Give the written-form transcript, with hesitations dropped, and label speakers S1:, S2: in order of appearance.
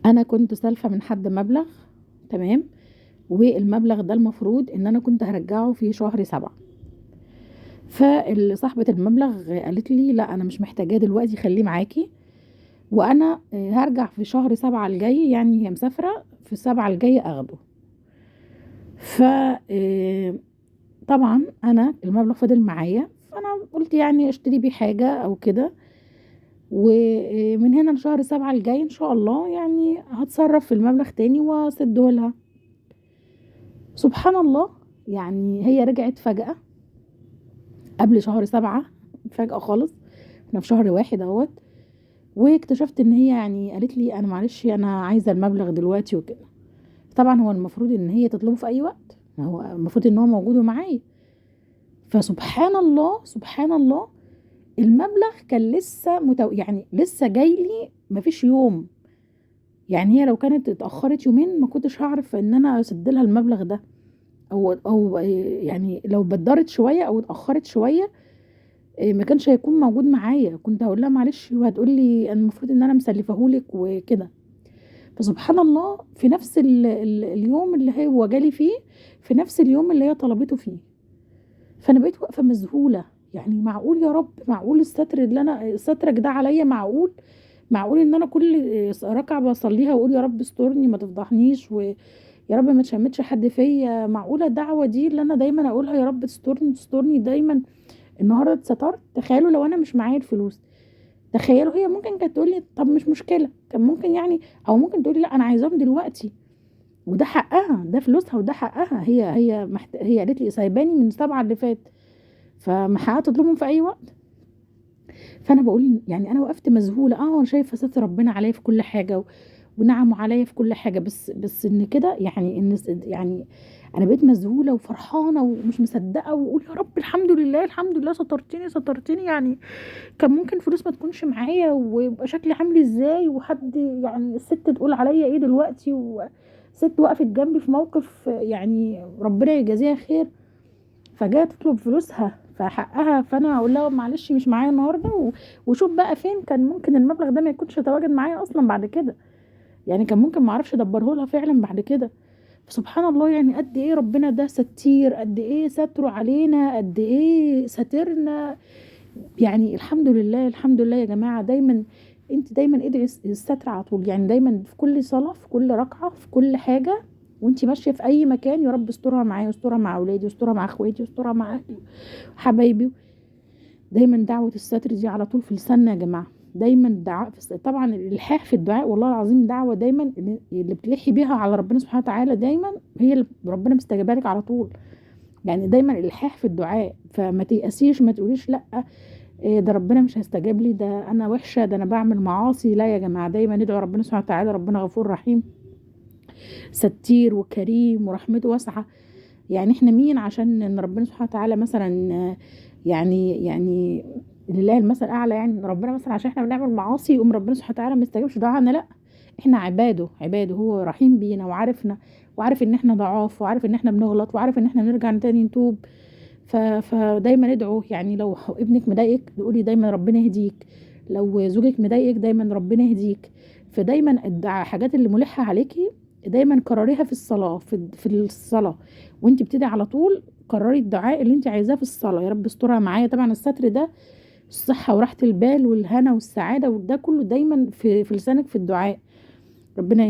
S1: انا كنت سالفه من حد مبلغ، تمام، والمبلغ ده المفروض ان انا كنت هرجعه في شهر 7. فصاحبة المبلغ قالت لي لا انا مش محتاجاه دلوقتي، خليه معاكي، وانا هرجع في شهر 7 الجاي، يعني هي مسافرة في 7 الجاي اخده. ف طبعا انا المبلغ فضل معايا، فانا قلت يعني اشتري بيه حاجة او كده، ومن هنا لشهر 7 الجاي ان شاء الله يعني هتصرف في المبلغ تاني واسده لها. سبحان الله، يعني هي رجعت فجأة قبل شهر 7، فجأة خالص، احنا في شهر 1 اهوت. واكتشفت ان هي يعني قالت لي انا معلش انا عايزة المبلغ دلوقتي وكده. طبعا هو المفروض ان هي تطلبه في اي وقت، هو المفروض ان هو موجود ومعايا. فسبحان الله سبحان الله، المبلغ كان لسه يعني لسه جاي لي مفيش يوم. يعني هي لو كانت اتأخرت يومين ما كنتش هعرف ان انا اسد لها المبلغ ده، او يعني لو بدرت شوية او اتأخرت شوية ما كانش هيكون موجود معايا، كنت هقول لها معلش وهتقول لي انا المفروض ان انا مسلفهولك وكده. فسبحان الله، في نفس اليوم اللي هو جالي فيه، في نفس اليوم اللي هي طلبته فيه. فانا بقيت واقفه مذهوله، يعني معقول يا رب؟ معقول الستر اللي انا سترك ده عليا؟ معقول؟ معقول ان انا كل ركعه بصليها واقول يا رب استرني ما تفضحنيش، ويا رب ما تشمتش حد فيا؟ معقوله الدعوه دي اللي انا دايما اقولها يا رب تسترني تسترني دايما؟ النهارده اتسترت. تخيلوا لو انا مش معايا الفلوس، تخيلوا هي ممكن كانت تقول لي طب مش مشكله، كان ممكن يعني، او ممكن تقول لي لا انا عايزاهم دلوقتي، وده حقها، ده فلوسها وده حقها. هي قالت لي سايباني من 7 اللي فات، فما حقها تطلبهم في اي وقت. فانا بقول يعني انا وقفت مذهوله، انا شايفه ستر ربنا عليا في كل حاجه ونعمه عليا في كل حاجه، بس ان كده يعني ان يعني انا بقيت مذهوله وفرحانه ومش مصدقه، واقول يا رب الحمد لله الحمد لله سترتني سترتني. يعني كان ممكن فلوس ما تكونش معايا ويبقى شكلي عامل ازاي، وحد يعني الست تقول عليا ايه دلوقتي، وست وقفت جنبي في موقف يعني ربنا يجازيها خير، فجايه تطلب فلوسها فحقها. فانا اقول لها معلش مش معايا النهارده وشوف بقى فين، كان ممكن المبلغ ده ما يكونش تواجد معايا اصلا بعد كده، يعني كان ممكن ما اعرفش ادبره لها فعلا بعد كده. فسبحان الله، يعني قد ايه ربنا ده ستير، قد ايه ستره علينا، قد ايه سترنا. يعني الحمد لله الحمد لله يا جماعة. دايما انت دايما ادعي الستر على طول، يعني دايما في كل صلاة في كل ركعة في كل حاجة وانت ماشية في اي مكان، يا رب استرها معايا واسترها مع اولادي واسترها مع اخواتي واسترها مع اهلي حبايبي. دايما دعوة الستر دي على طول في لساننا يا جماعة. دايما الدعاء طبعا الالحاح في الدعاء والله العظيم دعوة دايما اللي بتلحي بيها على ربنا سبحانه وتعالى دايما هي اللي ربنا مستجابها لك على طول. يعني دايما الالحاح في الدعاء، فما تيأسيش، ما تقوليش لا إيه ده ربنا مش هيستجاب لي، ده انا وحشه، ده انا بعمل معاصي. لا يا جماعه، دايما ندعو ربنا سبحانه وتعالى، ربنا غفور رحيم ستير وكريم ورحمته واسعه. يعني احنا مين عشان ان ربنا سبحانه وتعالى مثلا يعني لله المثل الاعلى، يعني ربنا مثلا عشان احنا بنعمل معاصي يقوم ربنا سبحانه وتعالى ما يستجيبش دعاءنا؟ لا، احنا عباده هو رحيم بينا وعارفنا، وعارف ان احنا ضعاف، وعارف ان احنا بنغلط، وعارف ان احنا نرجع تاني نتوب. فدايما ادعوا، يعني لو ابنك مضايقك تقولي دايما ربنا يهديك، لو زوجك مضايقك دايما ربنا يهديك. فدايما الحاجات اللي ملحة عليكي دايما كرريها في الصلاة، في الصلاة وانت بتدعي على طول، قرري الدعاء اللي انت عايزاه في الصلاة. يا رب استرها معايا. طبعا الستر ده الصحة وراحة البال والهنا والسعادة، وده كله دايما في لسانك في الدعاء. ربنا